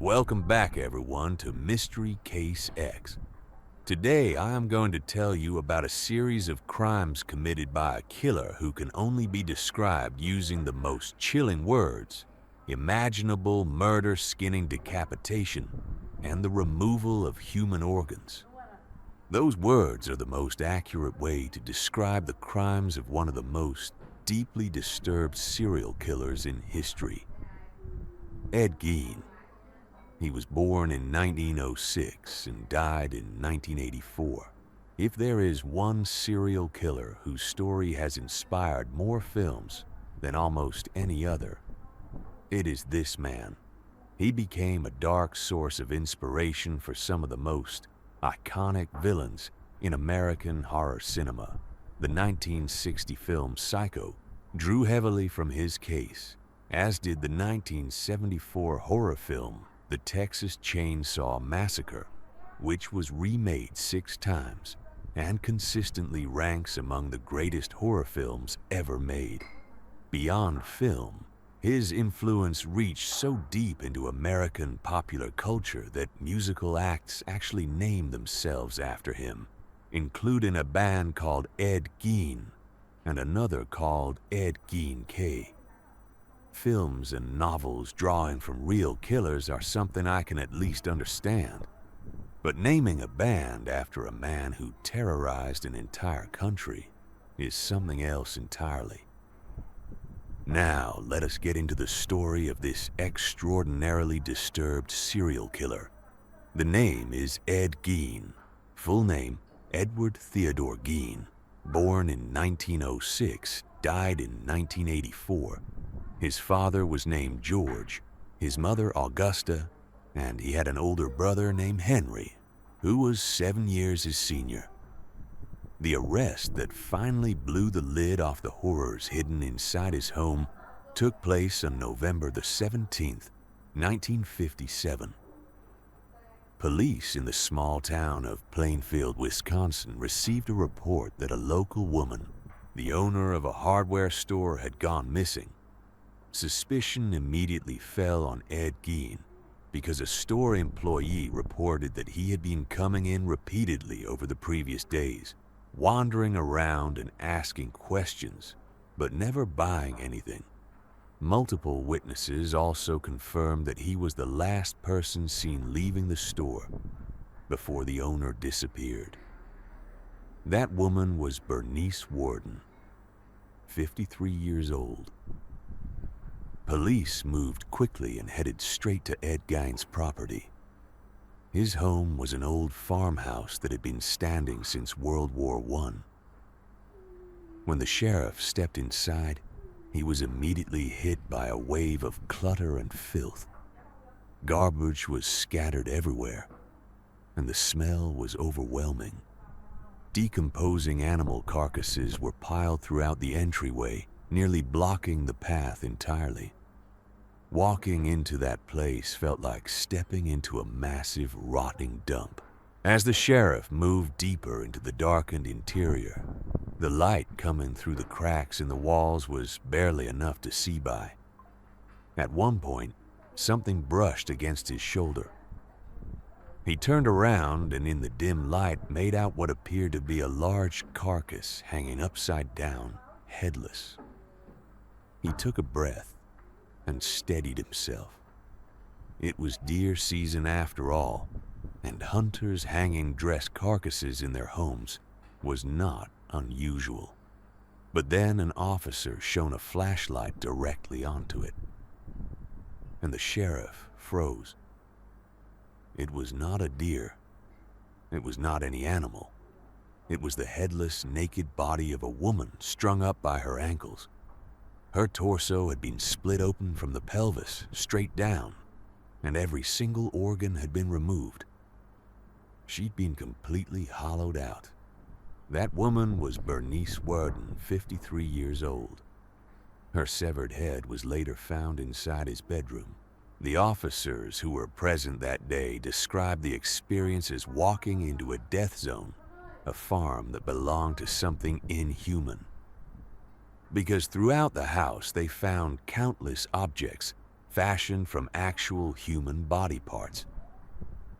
Welcome back, everyone, to Mystery Case X. Today, I am going to tell you about a series of crimes committed by a killer who can only be described using the most chilling words: imaginable murder, skinning, decapitation, and the removal of human organs. Those words are the most accurate way to describe the crimes of one of the most deeply disturbed serial killers in history. Ed Gein. He was born in 1906 and died in 1984. If there is one serial killer whose story has inspired more films than almost any other, it is this man. He became a dark source of inspiration for some of the most iconic villains in American horror cinema. The 1960 film Psycho drew heavily from his case, as did the 1974 horror film The Texas Chainsaw Massacre, which was remade 6 times and consistently ranks among the greatest horror films ever made. Beyond film, his influence reached so deep into American popular culture that musical acts actually named themselves after him, including a band called Ed Gein and another called Ed Gein K. Films and novels drawing from real killers are something I can at least understand, but naming a band after a man who terrorized an entire country is something else entirely. Now, let us get into the story of this extraordinarily disturbed serial killer. The name is Ed Gein. Full name, Edward Theodore Gein. Born in 1906, died in 1984. His father was named George, his mother Augusta, and he had an older brother named Henry, who was 7 years his senior. The arrest that finally blew the lid off the horrors hidden inside his home took place on November the 17th, 1957. Police in the small town of Plainfield, Wisconsin, received a report that a local woman, the owner of a hardware store, had gone missing. Suspicion immediately fell on Ed Gein because a store employee reported that he had been coming in repeatedly over the previous days, wandering around and asking questions, but never buying anything. Multiple witnesses also confirmed that he was the last person seen leaving the store before the owner disappeared. That woman was Bernice Warden, 53 years old. Police moved quickly and headed straight to Ed Gein's property. His home was an old farmhouse that had been standing since World War I. When the sheriff stepped inside, he was immediately hit by a wave of clutter and filth. Garbage was scattered everywhere, and the smell was overwhelming. Decomposing animal carcasses were piled throughout the entryway, nearly blocking the path entirely. Walking into that place felt like stepping into a massive, rotting dump. As the sheriff moved deeper into the darkened interior, the light coming through the cracks in the walls was barely enough to see by. At one point, something brushed against his shoulder. He turned around and in the dim light made out what appeared to be a large carcass hanging upside down, headless. He took a breath and steadied himself. It was deer season after all, and hunters hanging dressed carcasses in their homes was not unusual. But then an officer shone a flashlight directly onto it, and the sheriff froze. It was not a deer. It was not any animal. It was the headless, naked body of a woman strung up by her ankles. Her torso had been split open from the pelvis straight down, and every single organ had been removed. She'd been completely hollowed out. That woman was Bernice Warden, 53 years old. Her severed head was later found inside his bedroom. The officers who were present that day described the experience as walking into a death zone, a farm that belonged to something inhuman. Because throughout the house they found countless objects fashioned from actual human body parts.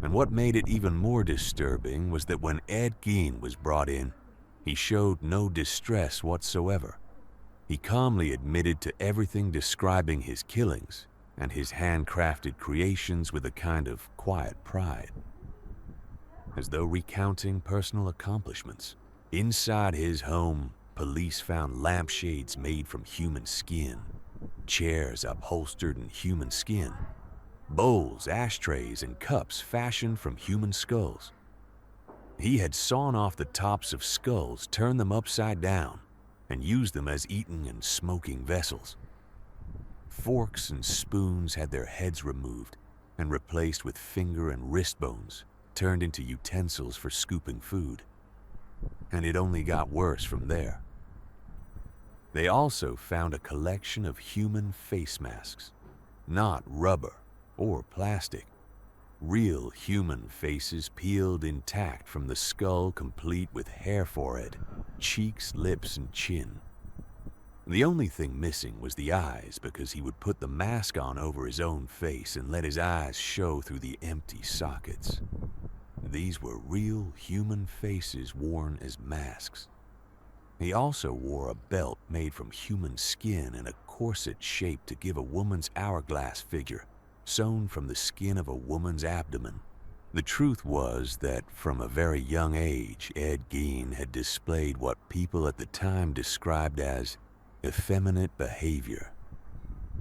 And what made it even more disturbing was that when Ed Gein was brought in, he showed no distress whatsoever. He calmly admitted to everything, describing his killings and his handcrafted creations with a kind of quiet pride, as though recounting personal accomplishments. Inside his home, police found lampshades made from human skin, chairs upholstered in human skin, bowls, ashtrays, and cups fashioned from human skulls. He had sawn off the tops of skulls, turned them upside down, and used them as eating and smoking vessels. Forks and spoons had their heads removed and replaced with finger and wrist bones, turned into utensils for scooping food. And it only got worse from there. They also found a collection of human face masks, not rubber or plastic. Real human faces peeled intact from the skull, complete with hair forehead, cheeks, lips, and chin. The only thing missing was the eyes, because he would put the mask on over his own face and let his eyes show through the empty sockets. These were real human faces worn as masks. He also wore a belt made from human skin and a corset shaped to give a woman's hourglass figure, sewn from the skin of a woman's abdomen. The truth was that from a very young age, Ed Gein had displayed what people at the time described as effeminate behavior.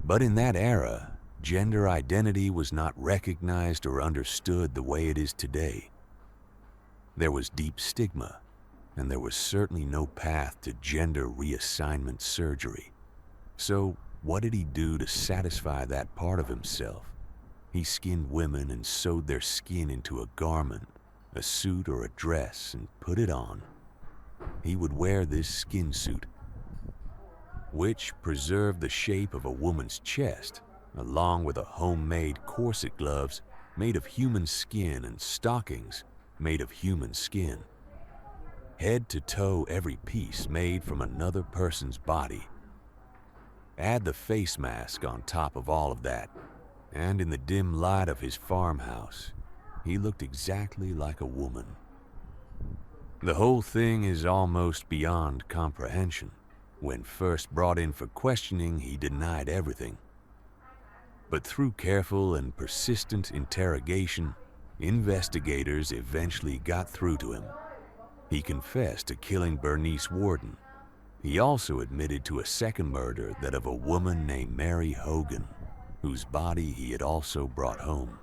But in that era, gender identity was not recognized or understood the way it is today. There was deep stigma, and there was certainly no path to gender reassignment surgery. So what did he do to satisfy that part of himself? He skinned women and sewed their skin into a garment, a suit or a dress, and put it on. He would wear this skin suit, which preserved the shape of a woman's chest, along with a homemade corset, gloves made of human skin, and stockings made of human skin. Head to toe, every piece made from another person's body. Add the face mask on top of all of that, and in the dim light of his farmhouse, he looked exactly like a woman. The whole thing is almost beyond comprehension. When first brought in for questioning, he denied everything. But through careful and persistent interrogation, investigators eventually got through to him. He confessed to killing Bernice Warden. He also admitted to a second murder, that of a woman named Mary Hogan, whose body he had also brought home.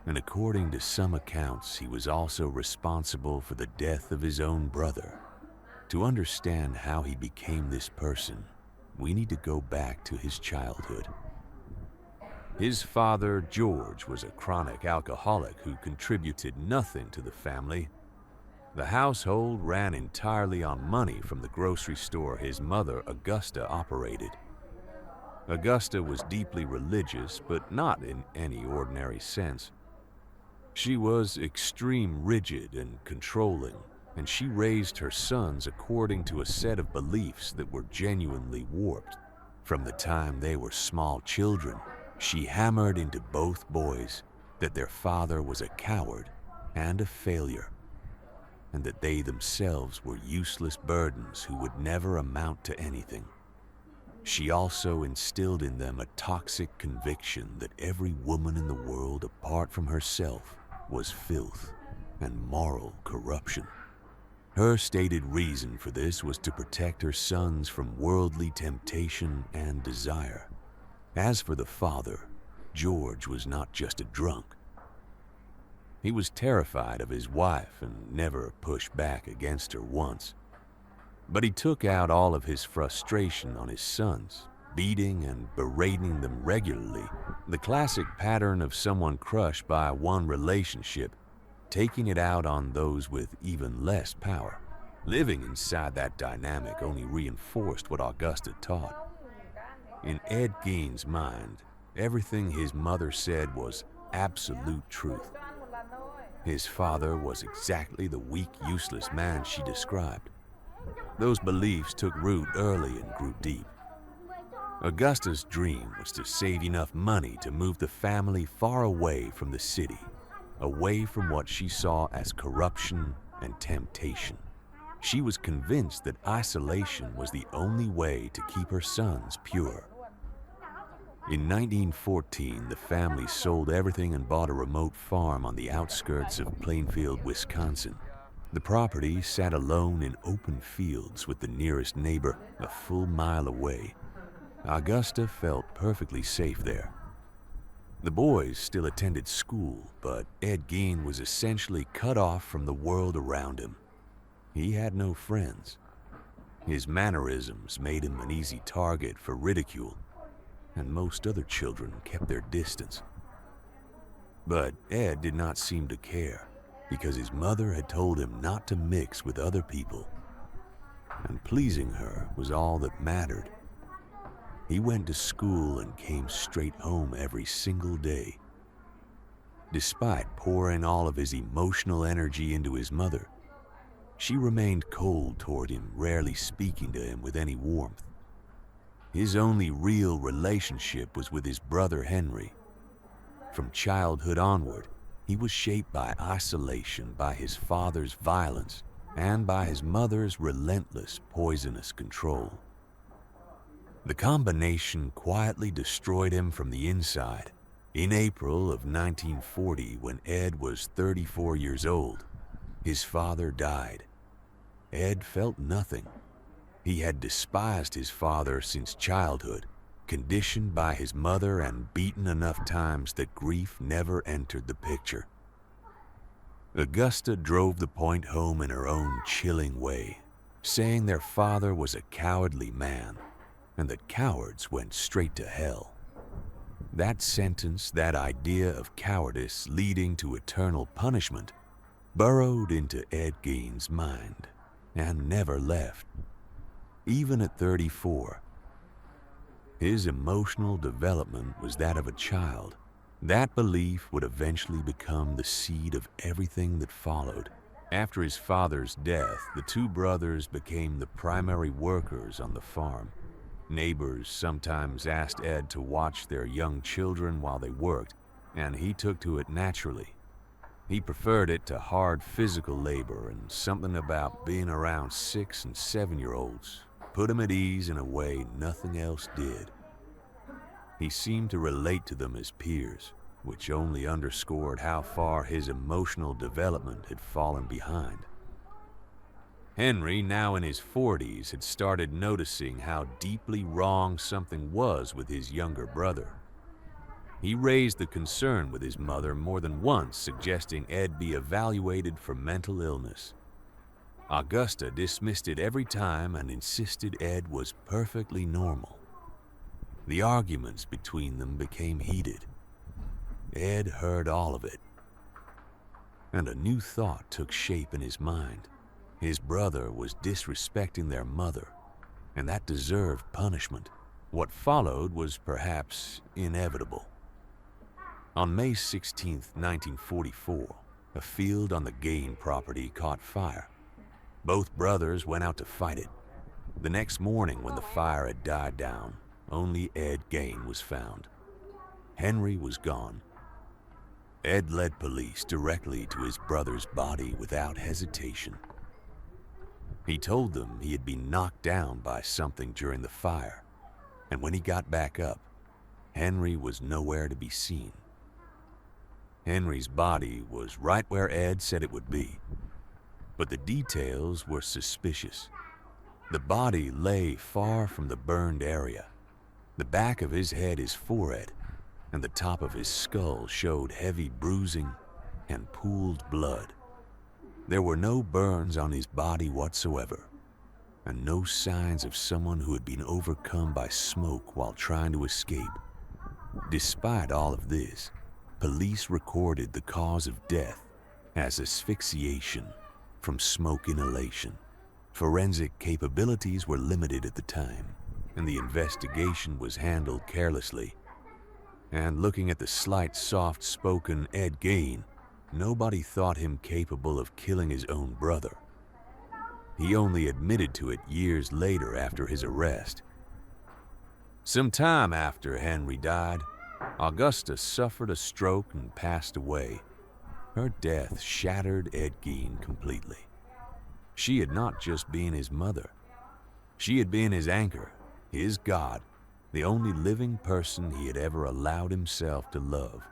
And according to some accounts, he was also responsible for the death of his own brother. To understand how he became this person, we need to go back to his childhood. His father, George, was a chronic alcoholic who contributed nothing to the family. The household ran entirely on money from the grocery store his mother, Augusta, operated. Augusta was deeply religious, but not in any ordinary sense. She was extreme rigid and controlling, and she raised her sons according to a set of beliefs that were genuinely warped. From the time they were small children, she hammered into both boys that their father was a coward and a failure, and that they themselves were useless burdens who would never amount to anything. She also instilled in them a toxic conviction that every woman in the world apart from herself was filth and moral corruption. Her stated reason for this was to protect her sons from worldly temptation and desire. As for the father, George was not just a drunk. He was terrified of his wife and never pushed back against her once. But he took out all of his frustration on his sons, beating and berating them regularly, the classic pattern of someone crushed by one relationship, taking it out on those with even less power. Living inside that dynamic only reinforced what Augusta taught. In Ed Gein's mind, everything his mother said was absolute truth. His father was exactly the weak, useless man she described. Those beliefs took root early and grew deep. Augusta's dream was to save enough money to move the family far away from the city, away from what she saw as corruption and temptation. She was convinced that isolation was the only way to keep her sons pure. In 1914, the family sold everything and bought a remote farm on the outskirts of Plainfield, Wisconsin. The property sat alone in open fields with the nearest neighbor a full mile away. Augusta felt perfectly safe there. The boys still attended school, but Ed Gein was essentially cut off from the world around him. He had no friends. His mannerisms made him an easy target for ridicule, and most other children kept their distance. But Ed did not seem to care, because his mother had told him not to mix with other people, and pleasing her was all that mattered. He went to school and came straight home every single day. Despite pouring all of his emotional energy into his mother, she remained cold toward him, rarely speaking to him with any warmth. His only real relationship was with his brother Henry. From childhood onward, he was shaped by isolation, by his father's violence, and by his mother's relentless, poisonous control. The combination quietly destroyed him from the inside. In April of 1940, when Ed was 34 years old, his father died. Ed felt nothing. He had despised his father since childhood, conditioned by his mother and beaten enough times that grief never entered the picture. Augusta drove the point home in her own chilling way, saying their father was a cowardly man, and that cowards went straight to hell. That sentence, that idea of cowardice leading to eternal punishment, burrowed into Ed Gein's mind and never left. Even at 34, his emotional development was that of a child. That belief would eventually become the seed of everything that followed. After his father's death, the two brothers became the primary workers on the farm. Neighbors sometimes asked Ed to watch their young children while they worked, and he took to it naturally. He preferred it to hard physical labor, and something about being around 6- and 7-year-olds put him at ease in a way nothing else did. He seemed to relate to them as peers, which only underscored how far his emotional development had fallen behind. Henry, now in his 40s, had started noticing how deeply wrong something was with his younger brother. He raised the concern with his mother more than once, suggesting Ed be evaluated for mental illness. Augusta dismissed it every time and insisted Ed was perfectly normal. The arguments between them became heated. Ed heard all of it, and a new thought took shape in his mind. His brother was disrespecting their mother, and that deserved punishment. What followed was perhaps inevitable. On May 16, 1944, a field on the Gein property caught fire. Both brothers went out to fight it. The next morning, when the fire had died down, only Ed Gein was found. Henry was gone. Ed led police directly to his brother's body without hesitation. He told them he had been knocked down by something during the fire, and when he got back up, Henry was nowhere to be seen. Henry's body was right where Ed said it would be, but the details were suspicious. The body lay far from the burned area. The back of his head, his forehead, and the top of his skull showed heavy bruising and pooled blood. There were no burns on his body whatsoever, and no signs of someone who had been overcome by smoke while trying to escape. Despite all of this, police recorded the cause of death as asphyxiation from smoke inhalation. Forensic capabilities were limited at the time, and the investigation was handled carelessly. And looking at the slight, soft-spoken Ed Gein, nobody thought him capable of killing his own brother. He only admitted to it years later after his arrest. Some time after Henry died, Augusta suffered a stroke and passed away. Her death shattered Ed Gein completely. She had not just been his mother. She had been his anchor, his God, the only living person he had ever allowed himself to love.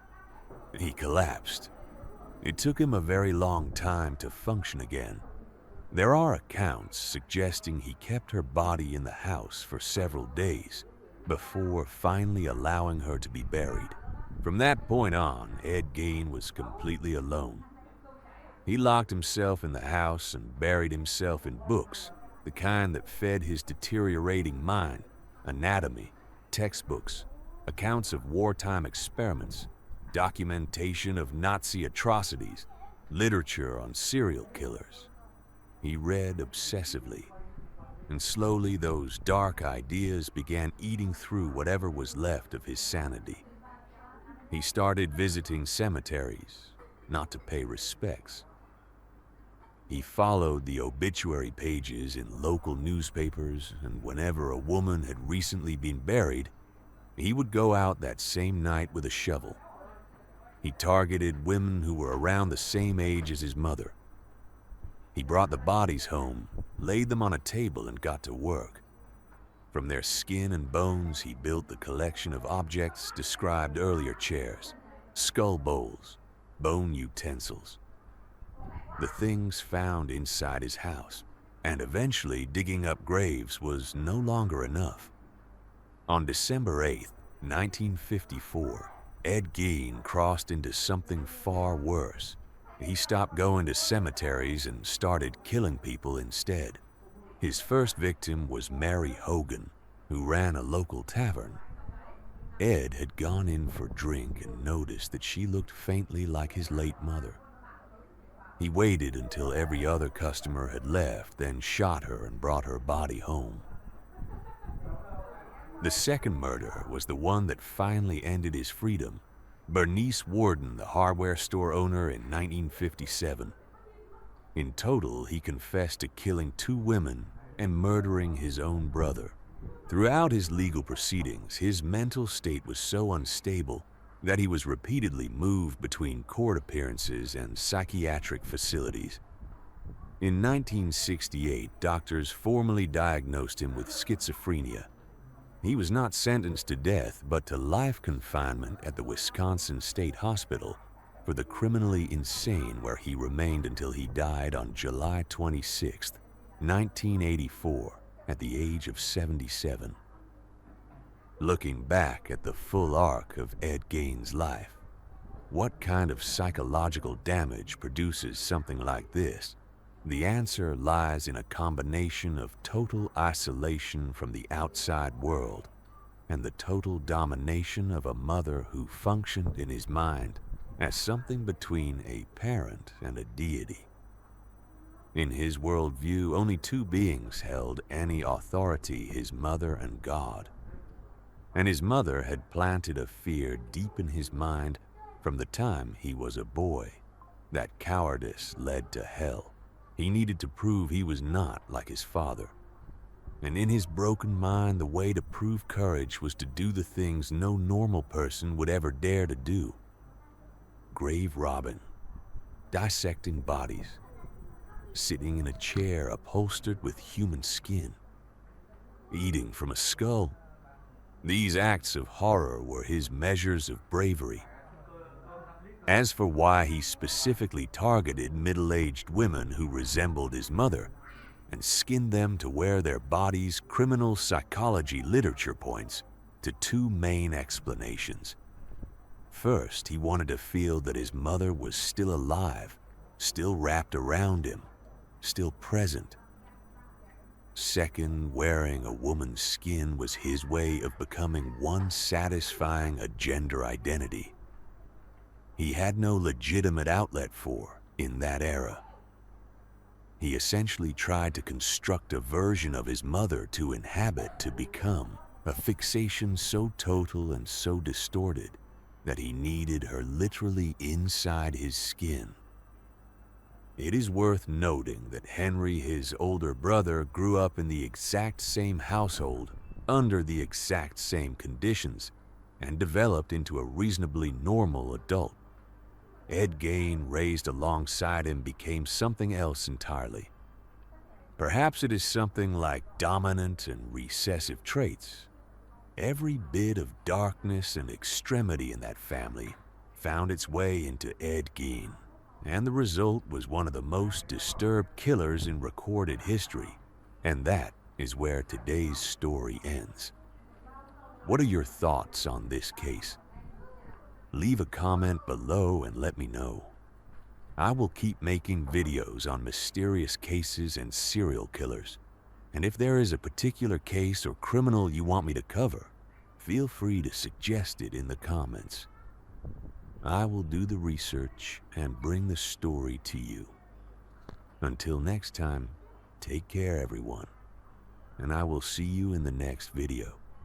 He collapsed. It took him a very long time to function again. There are accounts suggesting he kept her body in the house for several days before finally allowing her to be buried. From that point on, Ed Gein was completely alone. He locked himself in the house and buried himself in books, the kind that fed his deteriorating mind: anatomy, textbooks, accounts of wartime experiments, documentation of Nazi atrocities, literature on serial killers. He read obsessively, and slowly those dark ideas began eating through whatever was left of his sanity. He started visiting cemeteries, not to pay respects. He followed the obituary pages in local newspapers, and whenever a woman had recently been buried, he would go out that same night with a shovel. He targeted women who were around the same age as his mother. He brought the bodies home, laid them on a table, and got to work. From their skin and bones, he built the collection of objects described earlier: chairs, skull bowls, bone utensils. The things found inside his house, and eventually digging up graves, was no longer enough. On December 8th, 1954, Ed Gein crossed into something far worse. He stopped going to cemeteries and started killing people instead. His first victim was Mary Hogan, who ran a local tavern. Ed had gone in for a drink and noticed that she looked faintly like his late mother. He waited until every other customer had left, then shot her and brought her body home. The second murder was the one that finally ended his freedom: Bernice Warden, the hardware store owner, in 1957. In total, he confessed to killing 2 women and murdering his own brother. Throughout his legal proceedings, his mental state was so unstable that he was repeatedly moved between court appearances and psychiatric facilities. In 1968, doctors formally diagnosed him with schizophrenia. He was not sentenced to death, but to life confinement at the Wisconsin State Hospital for the criminally insane, where he remained until he died on July 26, 1984, at the age of 77. Looking back at the full arc of Ed Gein's life, what kind of psychological damage produces something like this? The answer lies in a combination of total isolation from the outside world and the total domination of a mother who functioned in his mind as something between a parent and a deity. In his worldview, only 2 beings held any authority: his mother and God. And his mother had planted a fear deep in his mind from the time he was a boy. That cowardice led to hell. He needed to prove he was not like his father. And in his broken mind, the way to prove courage was to do the things no normal person would ever dare to do. Grave robbing, dissecting bodies, sitting in a chair upholstered with human skin, eating from a skull. These acts of horror were his measures of bravery. As for why he specifically targeted middle-aged women who resembled his mother and skinned them to wear their bodies, criminal psychology literature points to 2 main explanations. First, he wanted to feel that his mother was still alive, still wrapped around him, still present. Second, wearing a woman's skin was his way of becoming one satisfying a gender identity he had no legitimate outlet for in that era. He essentially tried to construct a version of his mother to inhabit, to become, a fixation so total and so distorted that he needed her literally inside his skin. It is worth noting that Henry, his older brother, grew up in the exact same household under the exact same conditions and developed into a reasonably normal adult. Ed Gein, raised alongside him, became something else entirely. Perhaps it is something like dominant and recessive traits. Every bit of darkness and extremity in that family found its way into Ed Gein, and the result was one of the most disturbed killers in recorded history. And that is where today's story ends. What are your thoughts on this case? Leave a comment below and let me know. I will keep making videos on mysterious cases and serial killers. And if there is a particular case or criminal you want me to cover, feel free to suggest it in the comments. I will do the research and bring the story to you. Until next time, take care everyone, and I will see you in the next video.